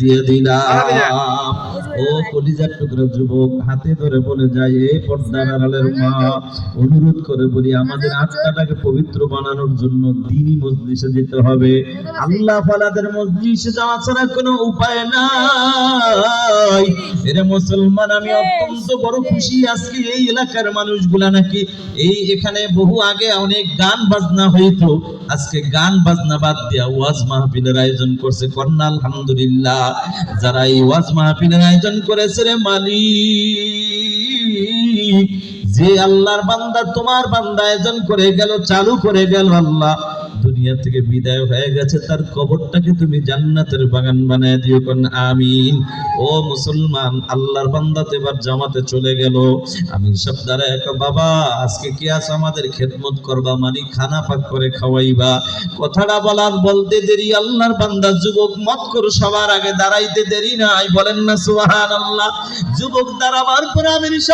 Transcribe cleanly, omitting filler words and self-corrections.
দিয়ে দিলাম। ও কলিজার টুকরা যুবক, হাতে ধরে বলে যায়, এ পর্দার আড়ালের মা, অনুরোধ করে বলি আমাদের আত্মাটাকে পবিত্র বানানোর জন্য দ্বীনি মজলিসে যেতে হবে। আল্লাহ ফালাদের মজলিসে যাওয়া ছাড়া কোনো উপায় নাই। এরে মুসলমান, আমি অত্যন্ত বড় খুশি আজকে এই এলাকার মানুষগুলা নাকি এখানে বহু আগে অনেক গান বাজনা হইতো, আজকে গান বাজনা বাদ দিয়া ওয়াজ মাহফিলের আয়োজন করছে। কন্যা আলহামদুলিল্লাহ। যারা এই ওয়াজ মাহফিলের আয়োজন করেছে রে মালিক, যে আল্লাহর বান্দা তোমার বান্দা আয়োজন করে গেল, চালু করে গেল, আল্লাহ দুনিয়া থেকে বিদায় হয়ে গেছে, তার কবরটাকে তুমি জান্নাতের বাগান বানায় দিও। কোন আমিন। ও মুসলমান, আল্লাহর বান্দা তো এবার জামাতে চলে গেল। আমি সব দ্বারা এক বাবা, আজকে কি আছে আমাদের খেদমত করবা, মানে খানা পাক করে খাওয়াইবা। কথাটা বলতে দেরি, আল্লাহর বান্দা যুবক মত করো, সবার আগে দাঁড়াইতে দেরি নাই। বলেন না সুবহানাল্লাহ। যুবক দাঁড়াবার পর আমি